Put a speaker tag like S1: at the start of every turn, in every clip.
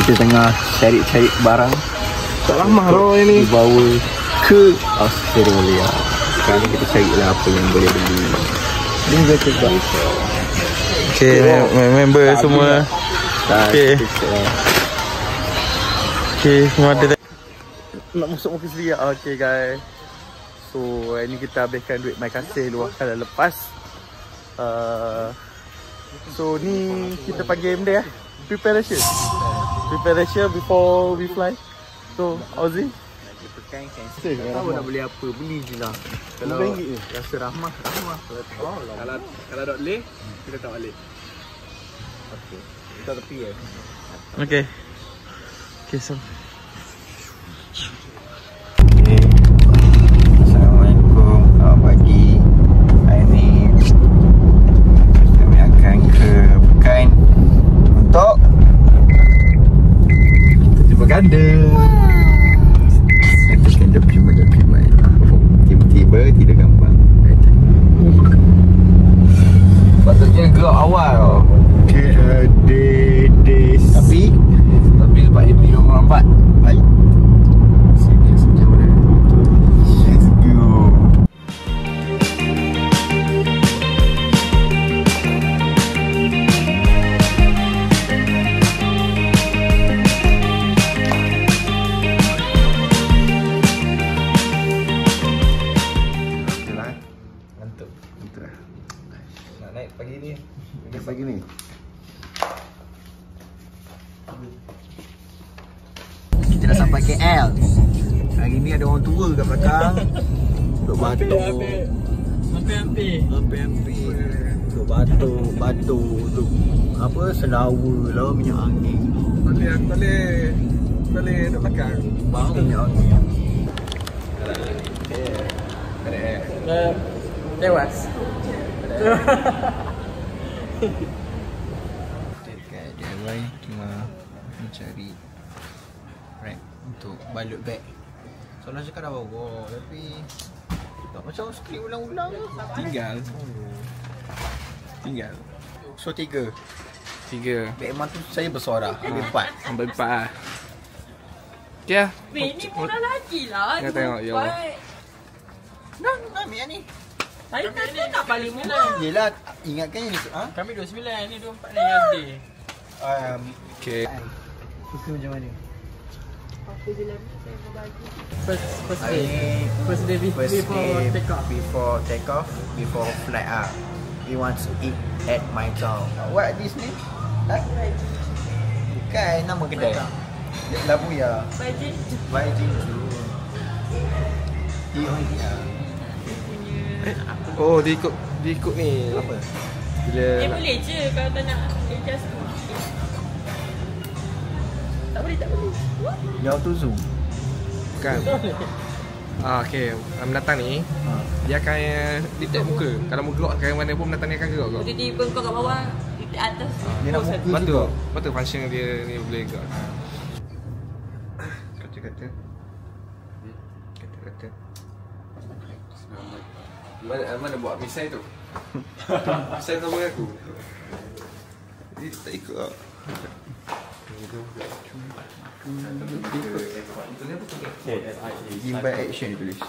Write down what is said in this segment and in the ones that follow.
S1: Kita tengah cari-cari barang.
S2: Tak lama loh ini.
S1: Dibawa ke Australia. Sekarang kita carilah apa yang boleh beli. Ini kita cuba.
S2: Okay, member semua. Okay. Okay, semua ada. Nak masuk muka sendiri. Okay guys. So, hari ni kita habiskan duit mai kasih luar kala lepas. So, ni kita pagi benda ya. Preparation before we fly. So, Aussie.
S1: Tahu nak beli apa, beli je lah. Kalau rasa rahmah. Kalau tak boleh, kita tak balik. Okay. Kita tepi ya.
S2: Okay. Okay, so.
S1: Assalamualaikum. Selamat pagi. Hari ni kami akan ke Pekan untuk jumpa ganda. Tiba-tiba tidak gampang. Patutnya gelap awal. Tapi sebab dia punya orang nampak. Baik. Sini sejam dah. Let's go. Ngantuk. Nak naik pagi ni. Pagi ni. Kita dah sampai KL. Hari ni ada orang tua kat belakang. Duk batuk. Hampir. Duk batuk. Duk apa, senawa lah, minyak angin.
S2: Boleh duduk belakang.
S1: Bau minyak angin.
S2: Tewas.
S1: Dekat DIY cuma mencari rack untuk balut beg. Soalan cakap dah bawa, tapi tak macam skrip ulang-ulang. Tinggal. So 3. Beg emas tu saya besar dah. Ambil 4.
S2: Ambil 4 lah. Okay lah.
S3: Weh, ni murah lagi lah.
S2: Kita tengok, ya Allah.
S1: Dah ambil yang ni.
S3: Saya kata tak paling murah.
S1: Yelah, ingatkan yang ni.
S3: Kami 29, ni 24 ni yang day.
S2: Okay.
S1: Suka macam mana?
S3: Apa je lah saya mau bagi.
S1: First day
S3: Before take off.
S1: Before take off, before flight up. We want to eat at my town. What this name? Bukan nama kedai. Labuya. Bajin tu.
S2: Oh, dia ikut ni.
S1: Apa?
S2: Bila
S3: Boleh je kalau tak nak adjust tu. Tak boleh.
S1: Dia auto zoom.
S2: Bukan. Okay. Mendatang ni dia akan detect muka. Kalau muka gerak ke mana pun mendatang ni akan gerak.
S3: Tiba-tiba kau kat bawah, di atas.
S1: Dia nak muka juga.
S2: Betul function dia ni boleh gerak. Kata-kata. Mana buat misai tu? Misai sama aku. Dia tak ikut tak?
S1: Gimbal action dia tulis.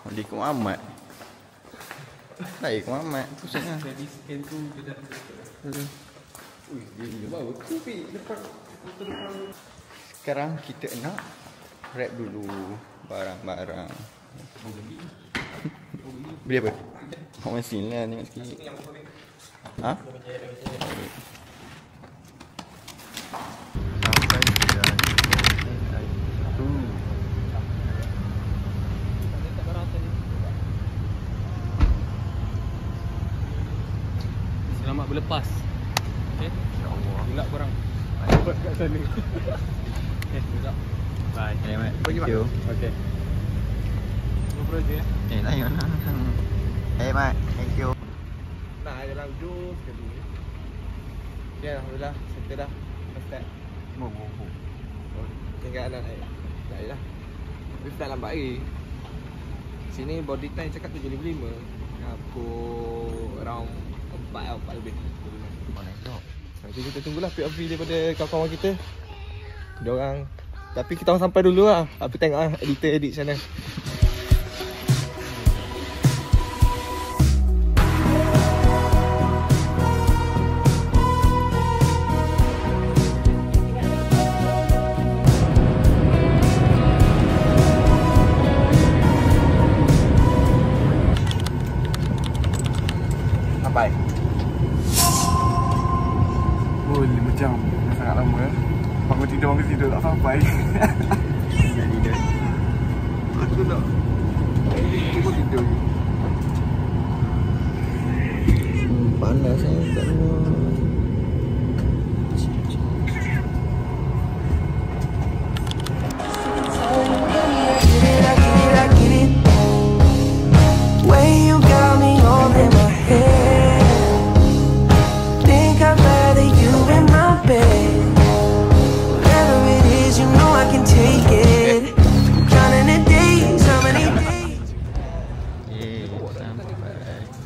S1: Alik Muhammad. Baik Muhammad. Pusatnya. Sekarang kita nak wrap dulu barang-barang. Beli apa? Mak mesin lah, tengok sikit. Ha? Sampai dah.
S4: Selamat berlepas. Okay?
S1: InsyaAllah.
S4: Gila korang. Dapat kat sana. Okay, sekejap. Bye.
S1: Okay, Mat. Thank you.
S4: Okay. GoPro je ya.
S1: Lain mana? Hey, Mat. Thank you.
S2: Nah, dalam jauh sekali. Okay, alhamdulillah. Settle dah. Start. Tinggal anak naik. Tak lah. Tapi start lambat lagi. Sini body time cakap 7.55. Aku around 4 lebih.
S1: Oh, nice job.
S2: Nanti kita tunggulah POV daripada kawan-kawan kita. Diorang. Tapi kita orang sampai dulu lah. Apa tengok lah editor edit sana. Sampai.
S1: 5 jam. Sangat lama. Bangun tidur tak sampai.
S2: Jadi dia.
S1: Aku nak tidur.
S2: Panas kat luar.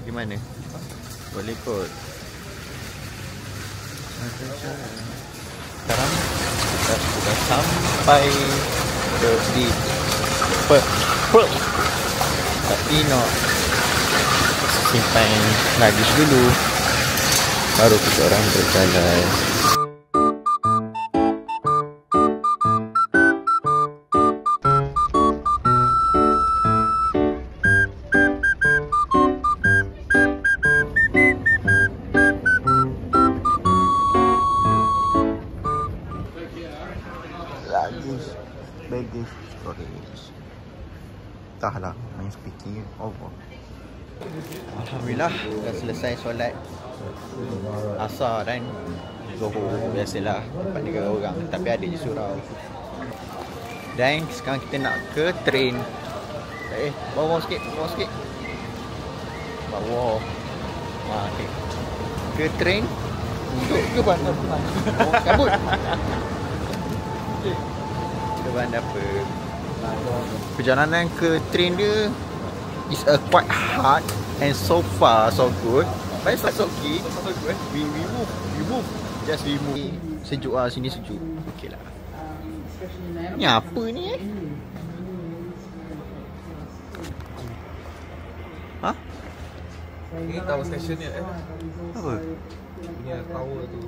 S5: Gimana? Boleh kot. Sekarang kita sudah sampai di Perth. Tapi nak simpan luggage dulu, baru kita orang berjalan. Baggage storage. Entahlah, main speaking over. Alhamdulillah dah selesai solat asar dan Zuhur. Biasalah 4-3 orang, tapi ada je surau. Dan sekarang kita nak ke train. Bawah sikit. Bawah. Okay. Ke train. Duduk ke bandar Penang. Kabut. Ke bandar Perth. Perjalanan ke train dia is a quite hard and so far so good. But it's okay. We move. Just we move. Sejuk lah, sini sejuk. Okay lah. Ni apa ni Ha?
S2: Ini tower station ni
S5: Apa?
S2: Punya tower tu.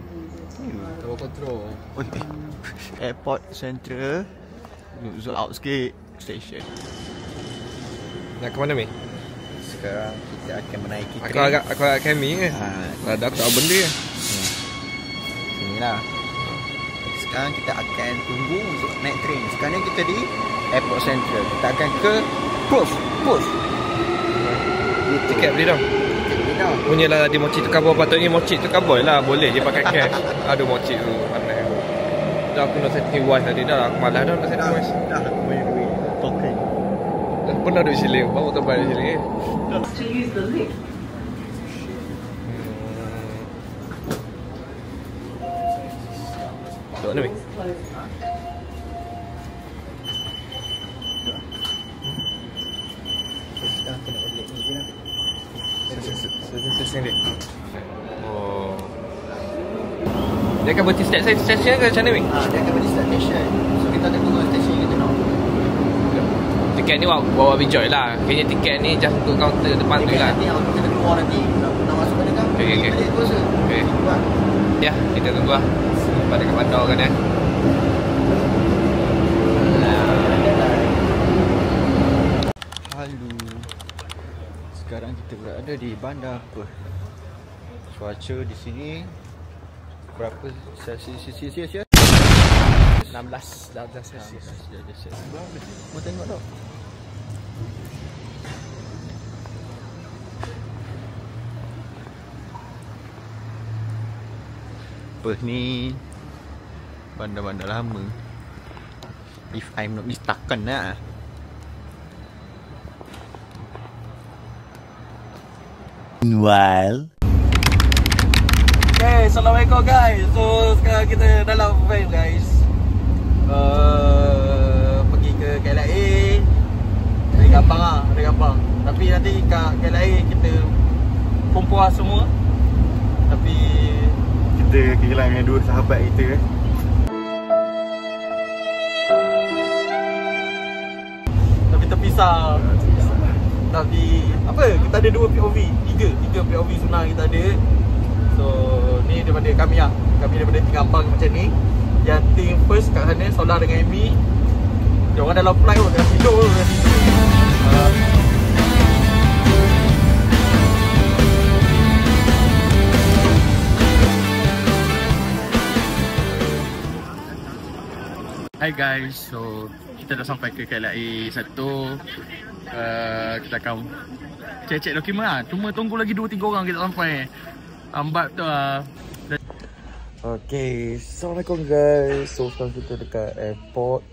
S2: Tower control.
S5: Airport Central. Zoom out sikit. Station.
S2: Nak ke mana Mi?
S5: Sekarang kita akan menaiki
S2: Aku
S5: train.
S2: agak kami ke? Ada aku tak tahu benda.
S5: Sinilah. Sekarang kita akan tunggu untuk naik train. Sekarang ni kita di Airport Central. Kita akan ke Perth.
S2: Tiket beli dah. Punyalah dia mochi tukar boy. Patutnya mochi tukar boy lah. Boleh je pakai cash. Aduh mochi tu pandai. Dah aku nak setting wise tadi dah. Aku malas dah nak setting wise.
S5: Dah aku banyak duit. Token.
S2: Dah pernah duit siling. Bawa tebal siling
S3: To use the lift.
S2: Duduk mana Mi? Stesen dia. Oh. Dia akan berhenti stesen ke macam mana Mi?
S5: Dia akan berhenti station. So kita akan tunggu station kita nak.
S2: Tiket ni bawa Bijoy lah. Kayaknya tiket ni just untuk kaunter depan tu lah.
S5: Nanti kita keluar nanti. Nak masuk ke dekat.
S2: Okay. Okay. Ya, kita tunggu lah. Pada kat bandar kan ya.
S5: Halo. Sekarang kita berada di bandar Perth. Cuaca di sini berapa Celsius? 16 Celsius. Mau tengok tak? Perth ni bandar-bandar lama. If I'm not mistaken lah. Meanwhile.
S1: Okay, Assalamualaikum guys. So sekarang kita dalam van guys. Pergi ke KLIA. Dari gampang lah, dari gampang. Tapi nanti kat KLIA kita kumpul semua. Tapi kita
S4: Kita kehilangan dua sahabat kita.
S1: Tapi terpisah. Tapi apa? Kita ada 2 POV, 3 POV senang kita ada. So ni daripada kami lah. Kami daripada tim abang macam ni. Yang team first kat sana, Solah dengan Amy. Dia orang dalam flight pun, dah tidur pun. Hi guys, so kita dah sampai ke KLIA 1. Kita akan cek-cek dokumen lah. Cuma tunggu lagi 2-3 orang kita sampai. Lambat tu lah.
S2: Okay, Assalamualaikum guys. So sekarang kita dekat airport,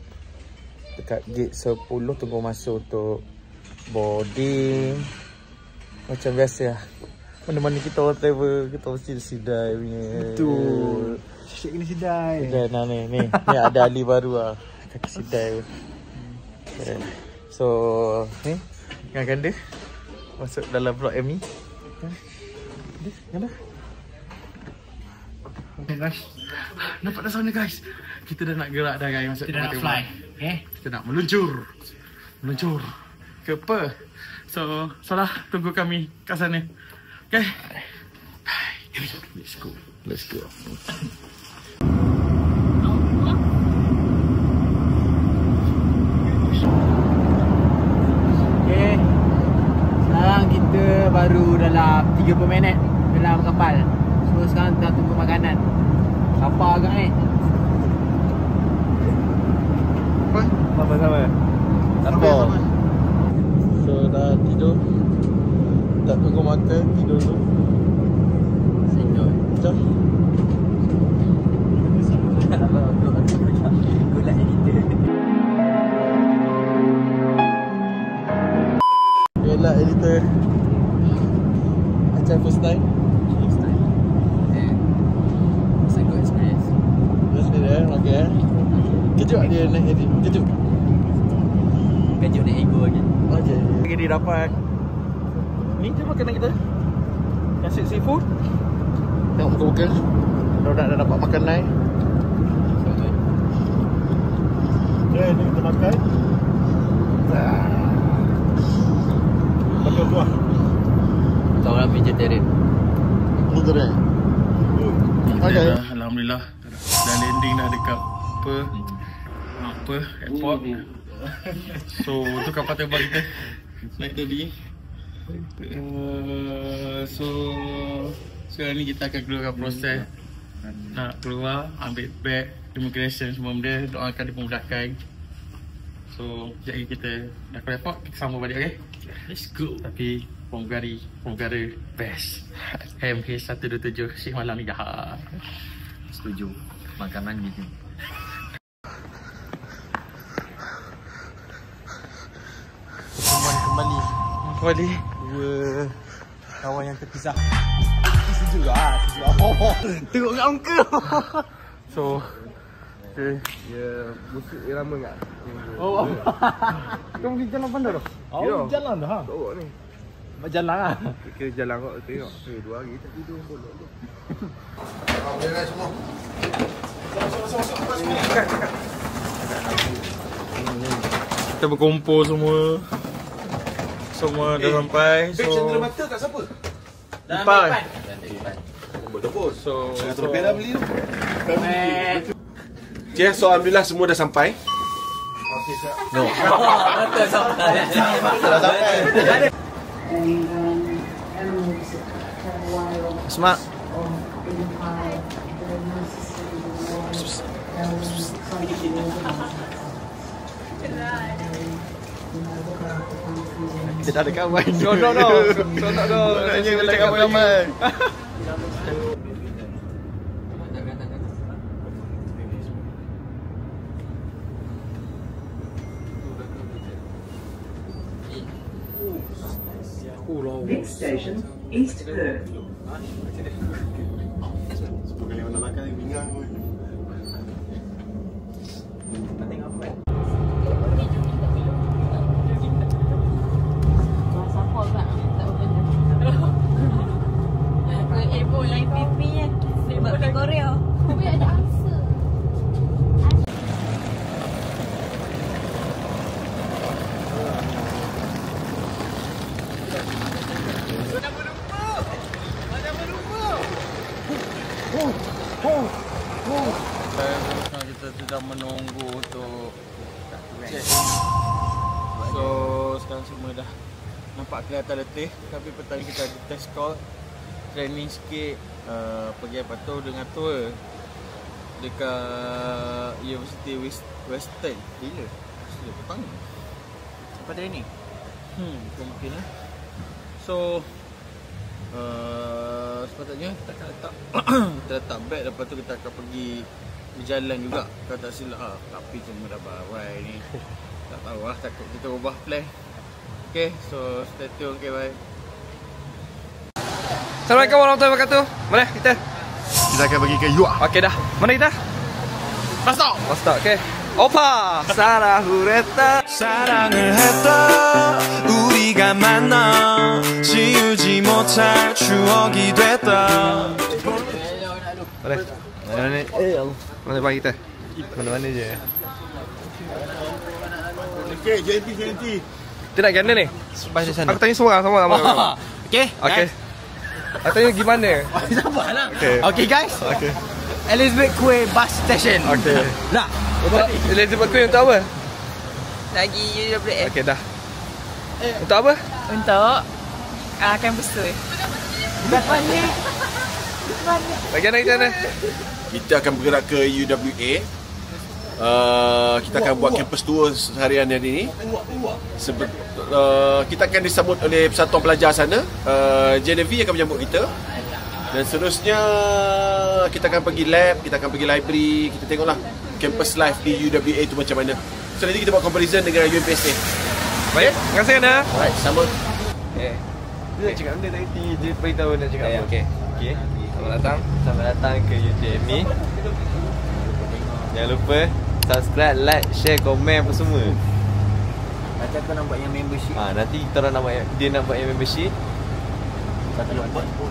S2: dekat gate 10, tunggu masuk untuk boarding. Macam biasa lah, mana-mana kita orang travel, kita mesti sidai punya.
S4: Betul. Syek kena sidai.
S2: Sidai nah ni ada Ali baru lah, kaki sidai. Okay. So ni dengan dia masuk dalam vlog Amy. Ada. Okay guys, nampak dah sana guys. Kita dah nak gerak dah guys. Masuk
S1: Kita nak fly.
S2: Kita nak meluncur ke Perth. So Solah tunggu kami kat sana. Okay, let's go.
S1: Okay, sekarang kita baru dalam 30 minit dalam kapal. So sekarang kita tunggu makanan. Lapar agak ni.
S2: Sama-sama.
S1: Sama.
S2: So dah tidur. Tak tunggu makan, tidur dulu.
S1: Tidur.
S2: Macam?
S1: Gula editor.
S2: Yelah editor. Macam first time. Okay. Kejut dia naik edit. Kejut
S1: dia ego je.
S2: Okay. Lagi dia dapat ni je makanan kita. Nasi seafood. Tengok muka-muka. Dah dapat makan naik.
S4: Okay, ni kita makan. Makan buah.
S1: Kita orang vegetarian.
S2: Vegetarian. Okay.
S1: Alhamdulillah dah landing dah dekat airport. So tu kapal terbang kita naik tadi. So sekarang ni kita akan keluarkan proses nak keluar, ambil bag, immigration semua benda, doakan dimudahkan. So sekejap lagi kita dah ke airport, kita sambung balik, okay? Let's go. Tapi pramugara best. MH127 Syekh Malang ni dah. Setuju. Makanan gitu.
S2: Kembali dua kawan yang terpisah. Sejuk lah.
S1: Tengok kat uncle.
S2: So okay.
S4: Ya, musik irama enggak?
S2: Oh, kau pergi jalan bandar tu?
S4: Oh, jalan dah.
S2: Bawa ni. Jalan lah.
S4: Kira jalan kau tengok. 2 hari tak tidur boleh.
S2: Jangan semua. Kita berkumpul semua. Semua dah sampai.
S4: Beg cendera mata kat siapa?
S2: Ipan.
S4: So, terlebih dah beli tu. Okay, so alhamdulillah semua dah sampai.
S2: No.
S1: Betul sampai.
S2: Semak. Kita dah ada kawan.
S4: No.
S2: Sebenarnya kita cakap ramai.
S3: Next station, East Perth.
S4: Kali mana makan ni bingang.
S6: Ibu yang pipi sebab pergi Korea.
S1: Kita sedang menunggu untuk check. So sekarang semua dah nampak kelihatan letih. Tapi petang kita ada test call, training sikit, pergi apa tu dengan tour dekat University Western. Bila? Sudah petang. Sampai training? Mungkin lah. So sepatutnya kita akan letak beg. Lepas tu kita akan pergi berjalan juga kalau tak silap tapi cuma dah barai ni. Tak tahu lah, takut kita ubah plan. Okay, so stay tune. Okay, bye.
S4: Assalamualaikum warahmatullahi wabarakatuh. Mana kita?
S5: Kita akan pergi ke Yuak.
S4: Okey dah. Mana kita?
S1: Masuk!
S4: Masuk, okey. 오빠 사랑을 했다
S6: 사랑을 했다 우리가 만나 지우지 못할 추억이 됐다
S4: Mana? Mana bagi kita? Mana je?
S5: Okay, JNT.
S4: Kita nak ganda ni?
S5: Sampai di sana.
S4: Aku tanya semua sama.
S5: Okay.
S4: Okey. Aku tanya gimana?
S5: Sabarlah.
S4: Okey.
S5: Okay guys.
S4: Okey.
S5: Elizabeth Quay Bus Station.
S4: Okey.
S5: Nah.
S4: Elizabeth Quay untuk apa?
S7: Lagi UWF.
S4: Okey dah. Untuk apa?
S7: Untuk kampus tu.
S4: Bagian lagi mana?
S8: Kita akan bergerak ke UWA. Kita akan buat campus tour seharian hari ini. Kita akan disambut oleh persatuan pelajar sana. JNV akan menyambut kita. Dan seterusnya kita akan pergi lab, kita akan pergi library. Kita tengoklah campus life di UWA tu macam mana. So nanti kita buat comparison dengan UMPSA.
S4: Baik, terima kasih anda.
S8: Alright, sambut.
S4: Dia cakap benda tadi, dia beritahu nak cakap apa. Okey. Selamat datang ke YouTube ni. Jangan lupa subscribe, like, share, komen apa semua.
S5: Nanti aku nak buat yang membership.
S4: Nanti kita orang nak buat dia nak buat yang membership.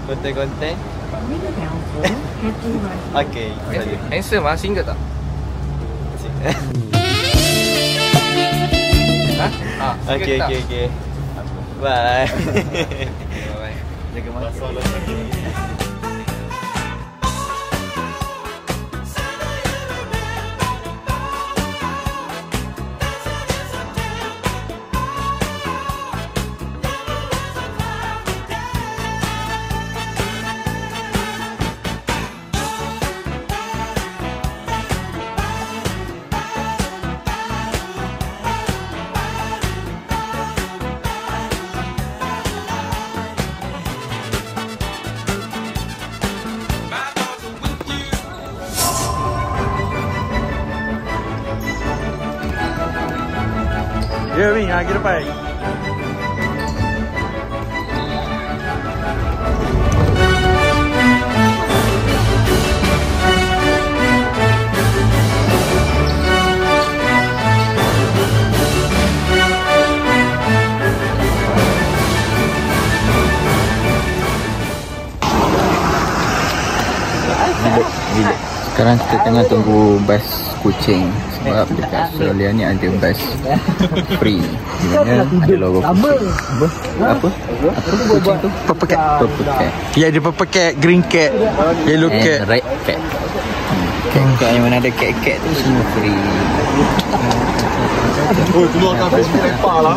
S4: Konten-konten. Okey. Handsome ah, single tak? Okey. Bye. Bye. Jaga makan.
S2: Ya, Min, lagi depan.
S5: Sekarang kita tengah tunggu bas Kuching. Sebab dekat Australia ni ada bus free di mana ada logo Kuching. Apa Kuching tu? Purple cat.
S2: Ya, ada purple cat, green cat, yellow cat,
S5: red cat. Cat yang mana ada cat tu semua free.
S8: Oh, keluarkan Facebook lempar lah.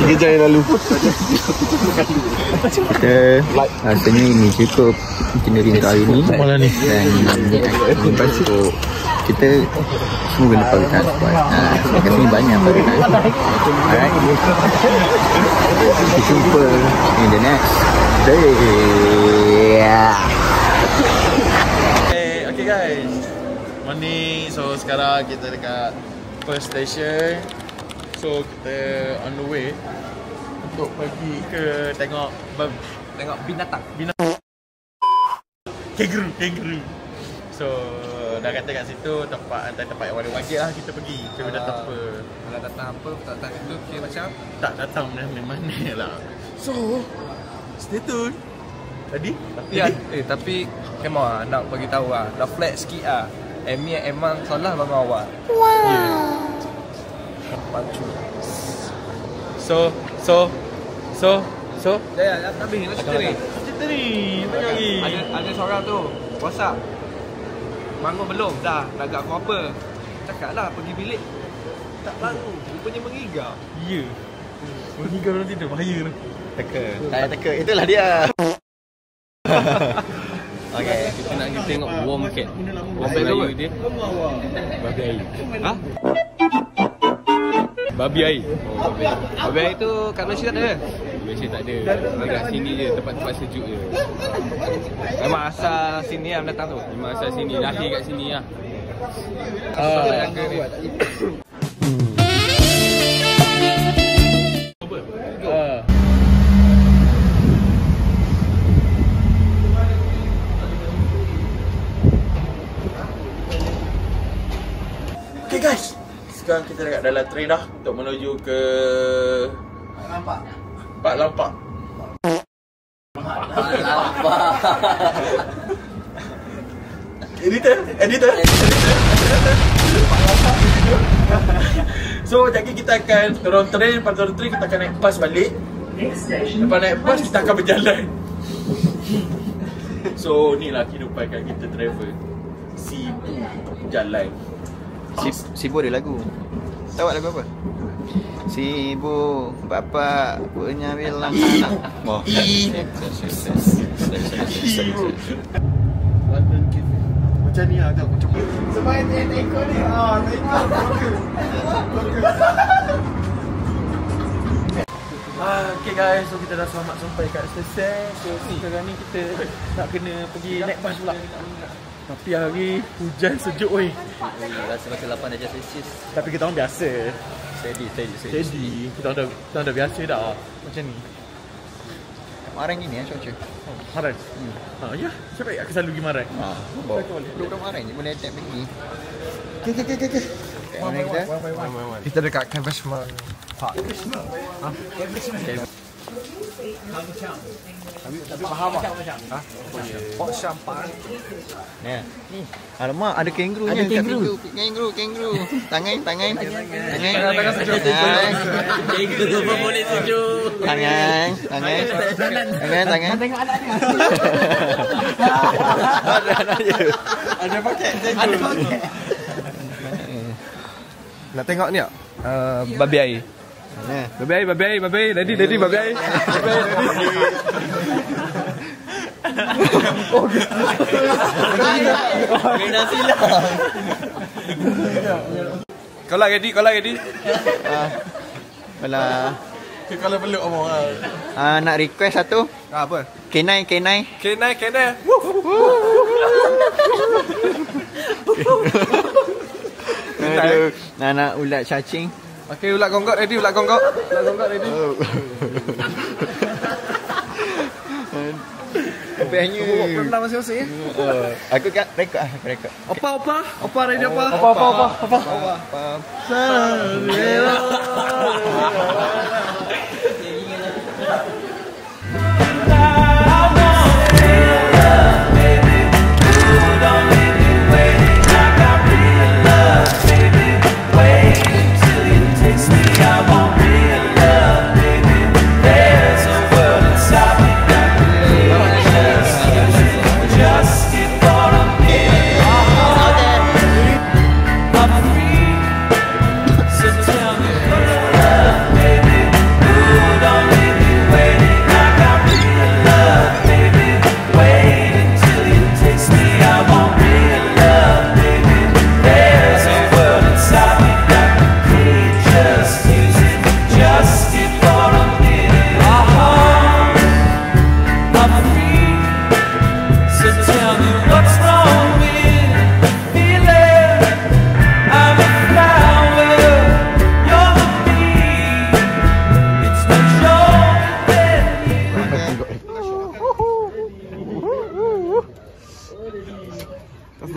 S8: 3 jam yang lalu.
S5: Kita rasanya ini cukup itinerary untuk hari ni. Dan lepas tu kita semua guna public transport. Dekat sini banyak public transport. Alright. Kita jumpa in the next day.
S1: Okay guys, morning. So sekarang kita dekat first station. So kita on the way untuk pergi ke tengok binatang. Kangaroo. So dah kata kat situ tempat yang wajib lah kita pergi. Kita datang apa?
S4: Kalau datang apa, tak datang itu kira macam
S1: Tak datang mana lah. So stay tune. Tadi?
S4: tapi Kemah nak bagi tahu dah flat sikit Amy emang salah bang awak.
S1: So
S2: So
S4: Dah habis nak cerita ni.
S2: cerita ni lagi.
S4: Ada seorang tu WhatsApp. Bangun belum? Dah agak pukul apa? Cakaplah pergi bilik. Tak bangun. Rupanya mengigau.
S2: Ya. Mengigau dalam tidur bahaya tu.
S5: Teka. Tak payah teka. Itulah dia. Okay.
S4: Kita nak pergi tengok warm cat. Warm Melayu dia. Babi air. Ha? Babi air. Oh, babi air tu kat Malaysia tak ada? Malaysia tak ada. Dekat sini je, tempat-tempat sejuk je. Memang asal sini lah datang tu. Memang asal sini, lahir kat sini lah.
S2: Okay guys, sekarang kita dekat dalam train dah untuk menuju ke Pak Lampak. Editor. So, jadi kita akan turun train, lepas turun train kita akan naik bas balik.
S3: Next station.
S2: Lepas naik bas kita akan berjalan. So, inilah kehidupan kita travel. Sibuk jalan.
S5: Sibuk ada lagu. Tahu lagu apa? Sibuk bapak punya bilang anak. Oh.
S2: London Cafe. Macam ni lah, macam sebab tengok ni. Okay guys, so kita dah selamat sampai kat stesen. So sekarang ni kita nak kena pergi naik bas pula. Tapi hari hujan sejuk weh.
S5: Rasa 8 darjah Celsius.
S2: Tapi kita orang biasa.
S5: Steady.
S2: Kita orang dah biasa dah. Macam ni.
S5: Marang gini cuaca.
S2: Marai. Ya. Siapa yang selalu pergi Marai?
S5: Budak marang je boleh attack pergi.
S2: Okay.
S5: Mana kita?
S4: Kita dekat Canvas Park. Tapi faham tak? Ha? Port Champagne.
S5: Ni. Alamak, ada kangaroo-nya. Ada kangaroo. Tangan. Tangan sejuk.
S2: Kangaroo pun boleh sejuk.
S5: Tangan.
S2: Tengok anak dia. Ada paket kangaroo.
S4: Nak tengok ni tak? Babi air. Babi air. Daddy, babi air.
S2: Kena silap.
S4: Kau lah ready.
S2: Kalau peluk orang.
S5: Nak request satu.
S4: Apa?
S5: Kenai. Aduh, nak ulat cacing.
S4: Okey, ulat gonggok ready.
S5: Kopenya.
S4: Pernah masing-masing.
S5: Aku rekod.
S4: Apa ready apa?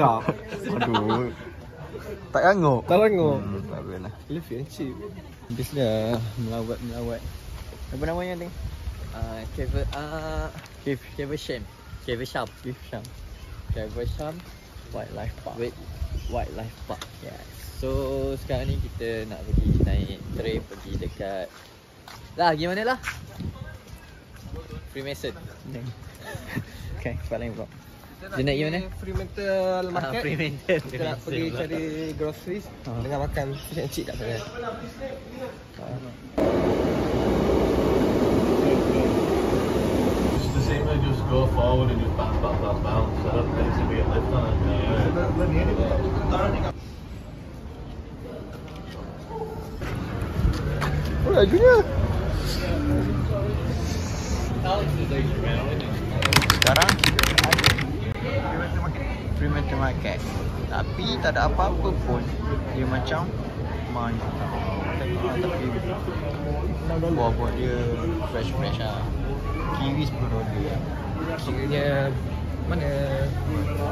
S5: Sedap. Aduh. Tak rangup.
S4: Tak rangup.
S5: Tak apalah.
S4: Lefi and chip.
S5: Habis dah melawat. Apa namanya ni?
S9: Caversham Wildlife Park. Yes. So sekarang ni kita nak pergi naik train pergi dekat. Lah, pergi mana lah? Freemason. Okay, tempat lain pula. Dia nak pergi mana?
S4: Fremantle Market.
S9: Fremantle.
S4: Kita nak pergi cari groceries dengan makan fish and chip kat sana.
S1: It's the same way, just go forward and just bounce. So that basically a lift on it.
S4: Oh, lajunya.
S5: Sekarang Fremantle Market. Tapi tak ada apa-apa pun. Dia macam mantap. Tapi buah-buah dia fresh lah. Kiwi 10 dolar.
S4: Kiranya mana?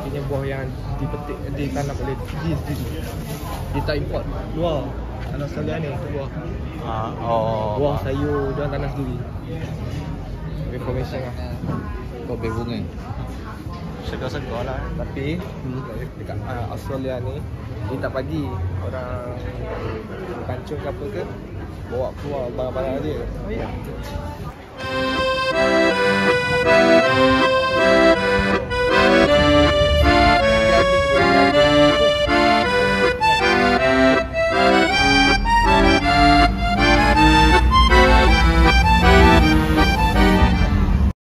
S4: Kiranya buah yang dipetik, ditanam oleh Fiji sendiri. Dia tak import luar. Tanah Australia ni buah. Buah sayur dia tanam sendiri. Information lah.
S9: Kau berbunga.
S5: Segar-segar lah.
S4: Tapi dekat Australia ni dia tak bagi orang pancung ke apa ke bawa keluar barang-barang dia.
S9: Oh ya.